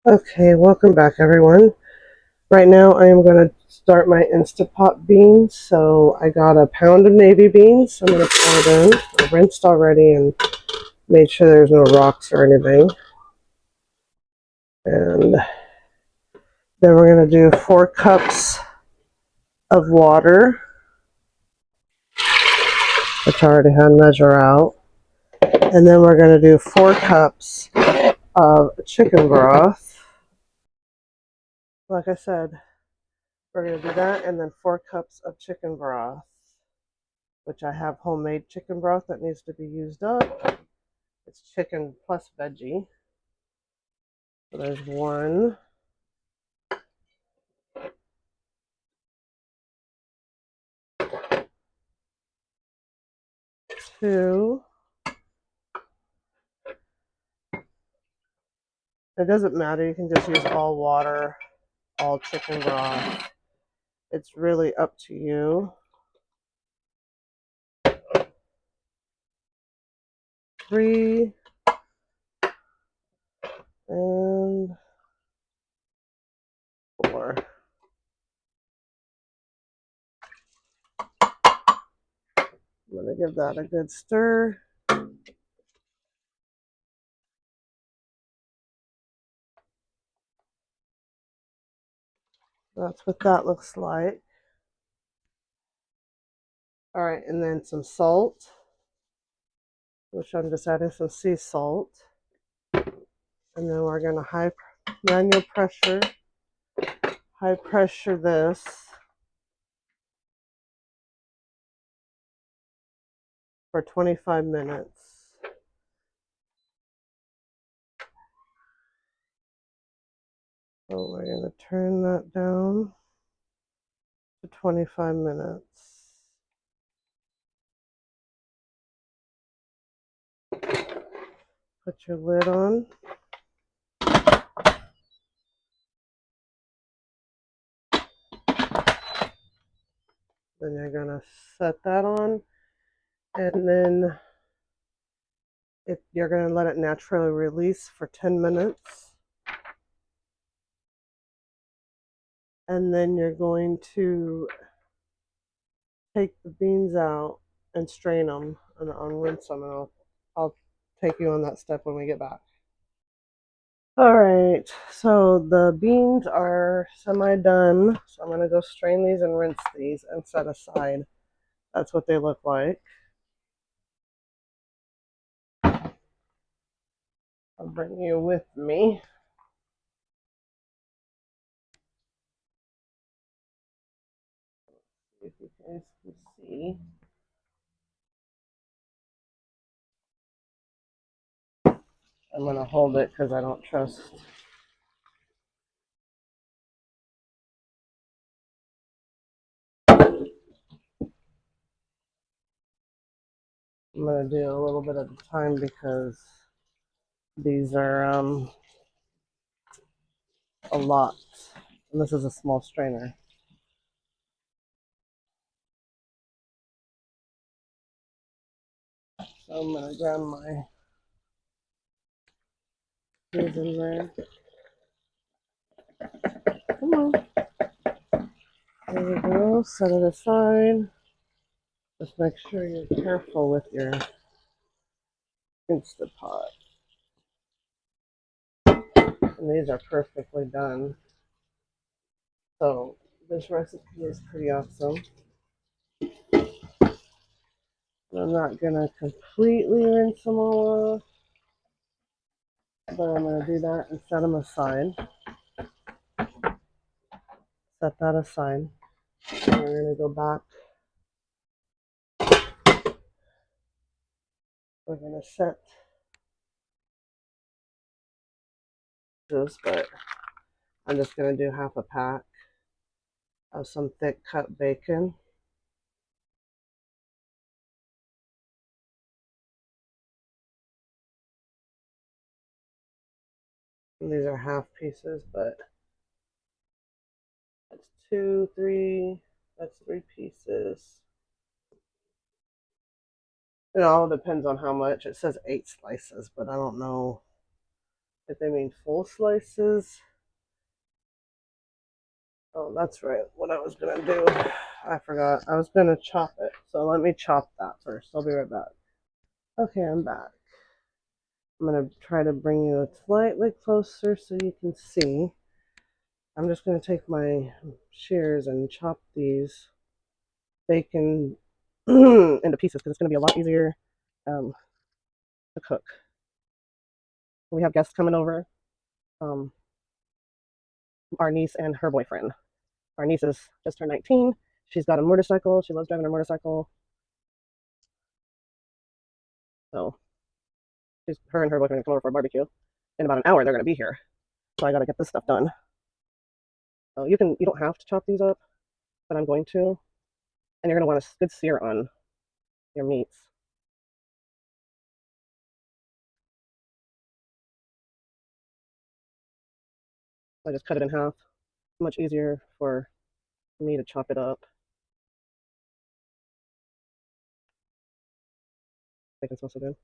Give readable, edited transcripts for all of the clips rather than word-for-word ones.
Okay, welcome back everyone. Right now I am going to start my Instant Pot beans. So I got a pound of navy beans. I'm going to pour it in. I rinsed already and made sure there's no rocks or anything. And then we're going to do 4 cups of water, which I already had measure out. And then we're going to do 4 cups of chicken broth. Like I said, we're going to do that and then 4 cups of chicken broth, which I have homemade chicken broth that needs to be used up. It's chicken plus veggie. So there's 1, 2. It doesn't matter. You can just use all water, all chicken broth. It's really up to you. 3 and 4. I'm going to give that a good stir. That's what that looks like. All right, and then some salt, which I'm just adding some sea salt. And then we're going to manual high pressure this for 25 minutes. So we're going to turn that down to 25 minutes. Put your lid on. Then you're going to set that on. And then you're going to let it naturally release for 10 minutes. And then you're going to take the beans out and strain them. And I'll rinse them. And I'll take you on that step when we get back. All right, so the beans are semi-done. So I'm going to go strain these and rinse these and set aside. That's what they look like. I'll bring you with me. If you guys can see. I'm going to hold it because I don't trust. I'm going to do a little bit at a time because these are a lot. And this is a small strainer. So I'm going to grab my beans in there. Come on. There we go. Set it aside. Just make sure you're careful with your Instant Pot. And these are perfectly done. So this recipe is pretty awesome. I'm not going to completely rinse them all off, but I'm going to do that and set them aside. Set that aside. And we're going to go back. We're going to set this, but I'm just going to do half a pack of some thick cut bacon. And these are half pieces, but that's 2, 3, that's 3 pieces. It all depends on how much. It says 8 slices, but I don't know if they mean full slices. Oh, that's right. What I was gonna do, I forgot. I was gonna chop it. So let me chop that first. I'll be right back. Okay, I'm back. I'm gonna try to bring you slightly closer so you can see. I'm just gonna take my shears and chop these bacon into pieces because it's gonna be a lot easier um, to cook. We have guests coming over. Um, our niece and her boyfriend. Our niece is just turned 19. She's got a motorcycle. She loves driving her motorcycle. So her and her boyfriend are come over for a barbecue. In about an hour, they're gonna be here. So I gotta get this stuff done. So you don't have to chop these up, but I'm going to. And you're gonna want a good sear on your meats. So I just cut it in half. Much easier for me to chop it up. Bacon smells so good.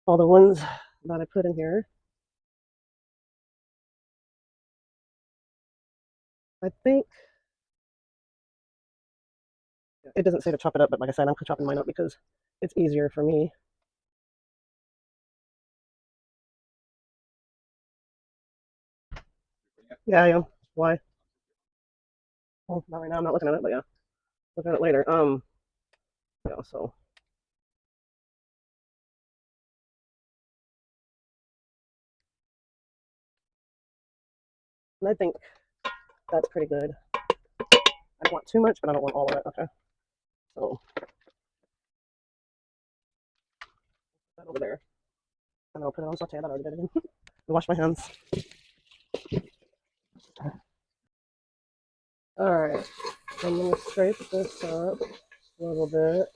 All the ones that I put in here, I think it doesn't say to chop it up, but like I said, I'm chopping mine up because it's easier for me. Yeah, I am. Why? Well, not right now. I'm not looking at it, but yeah, looking at it later. Yeah. So and I think that's pretty good. I don't want too much, but I don't want all of it. Okay. So that over there, and I'll put it on saute. That already did it. Wash my hands. All right. I'm gonna scrape this up a little bit.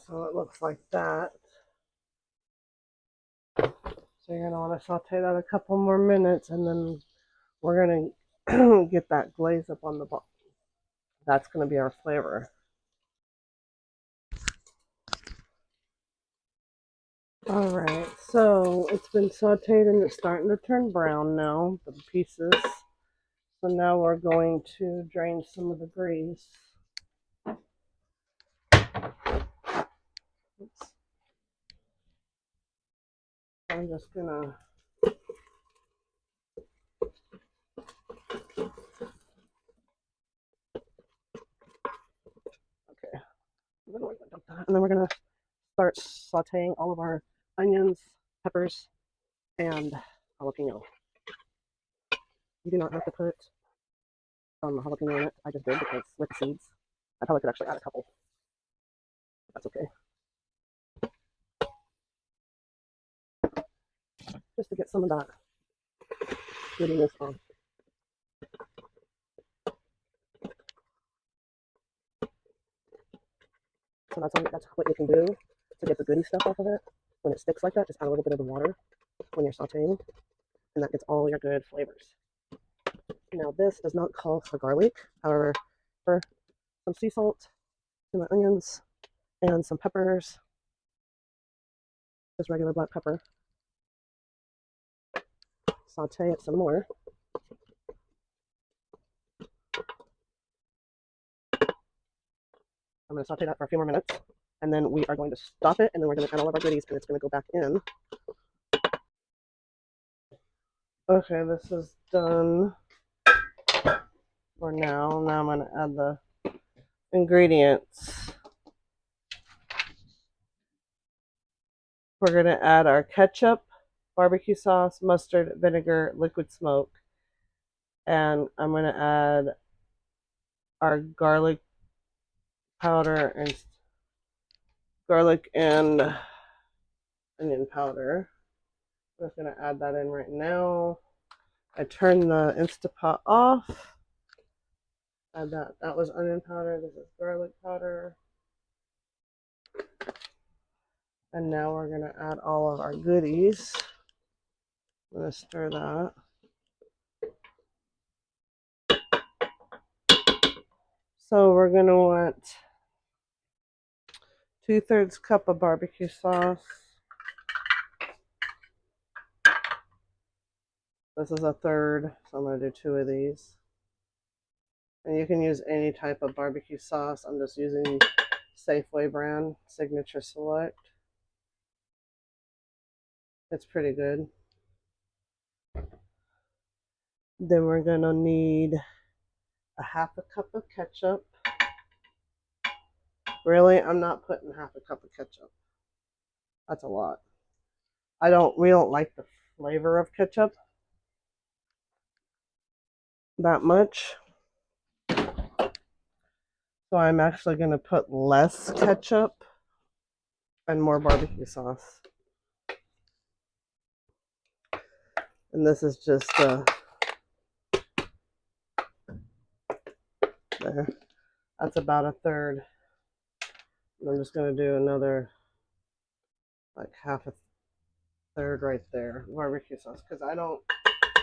So it looks like that. So you're gonna want to saute that a couple more minutes, and then we're gonna get that glaze up on the bottom. That's gonna be our flavor. All right, so it's been sauteed and it's starting to turn brown now, the pieces. So now we're going to drain some of the grease. Oops. I'm just gonna okay. And then we're gonna start sauteing all of our onions, peppers, and jalapeno. You do not have to put jalapeno in it. I just did because with seeds. I probably could actually add a couple. That's okay. Just to get some of that grittiness on. So that's what you can do to get the goody stuff off of it. When it sticks like that, just add a little bit of the water when you're sauteing, and that gets all your good flavors. Now this does not call for garlic. However, for some sea salt, some onions, and some peppers, just regular black pepper. Saute it some more. I'm going to saute that for a few more minutes, and then we are going to stop it, and then we're going to add all of our goodies, and it's going to go back in. Okay, this is done for now. Now I'm going to add the ingredients. We're going to add our ketchup, barbecue sauce, mustard, vinegar, liquid smoke, and I'm going to add our garlic powder and onion powder. I'm just going to add that in right now. I turned the Instapot off. Add that. That was onion powder. This is garlic powder. And now we're going to add all of our goodies. I'm going to stir that. So we're going to want 2/3 cup of barbecue sauce. This is 1/3, so I'm going to do 2 of these. And you can use any type of barbecue sauce. I'm just using Safeway brand, Signature Select. It's pretty good. Then we're going to need a 1/2 cup of ketchup. Really, I'm not putting 1/2 cup of ketchup. That's a lot. We don't like the flavor of ketchup that much. So I'm actually going to put less ketchup and more barbecue sauce. And this is just there. That's about 1/3. And I'm just going to do another like 1/2 right there, barbecue sauce, because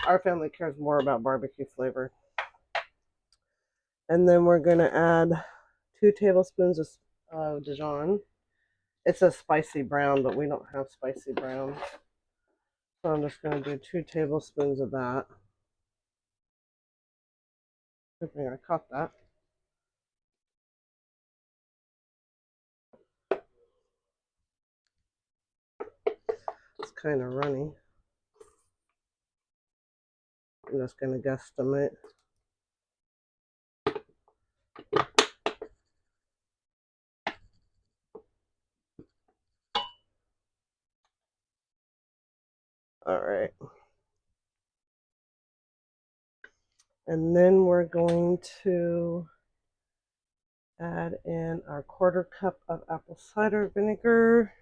our family cares more about barbecue flavor. And then we're going to add 2 tablespoons of Dijon. It says spicy brown, but we don't have spicy brown. So I'm just going to do 2 tablespoons of that. Good thing I caught that. It's kind of runny. I'm just going to guesstimate. All right. And then we're going to add in our 1/4 cup of apple cider vinegar.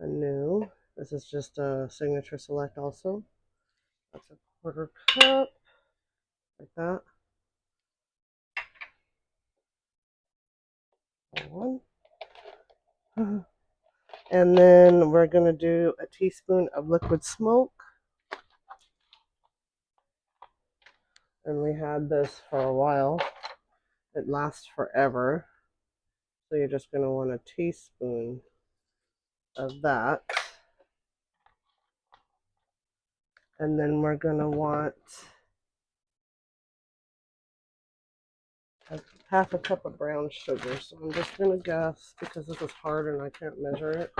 Anew. This is just a Signature Select also. That's a 1/4 cup, like that. One. And then we're going to do a teaspoon of liquid smoke. And we had this for a while. It lasts forever. So you're just going to want a teaspoon of that. And then we're going to want 1/2 cup of brown sugar. So I'm just going to guess because this is hard and I can't measure it.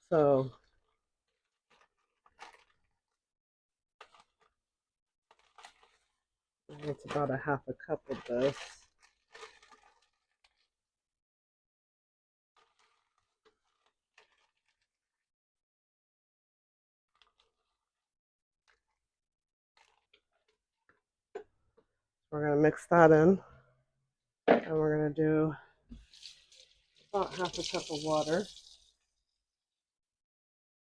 So it's about 1/2 cup of this. We're going to mix that in. And we're going to do about 1/2 cup of water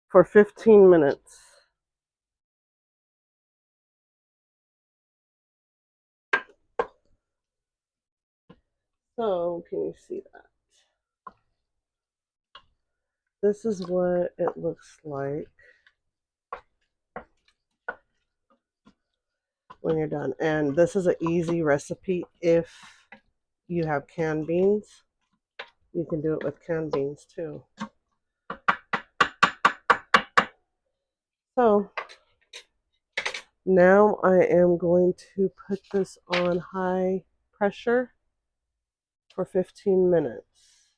for 15 minutes. So, can you see that? This is what it looks like when you're done. And this is an easy recipe if you have canned beans. You can do it with canned beans too. So, now I am going to put this on high pressure for 15 minutes.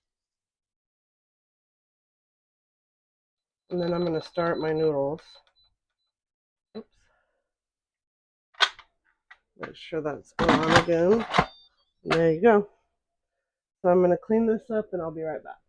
And then I'm going to start my noodles. Oops. Make sure that's on again. There you go. So I'm going to clean this up and I'll be right back.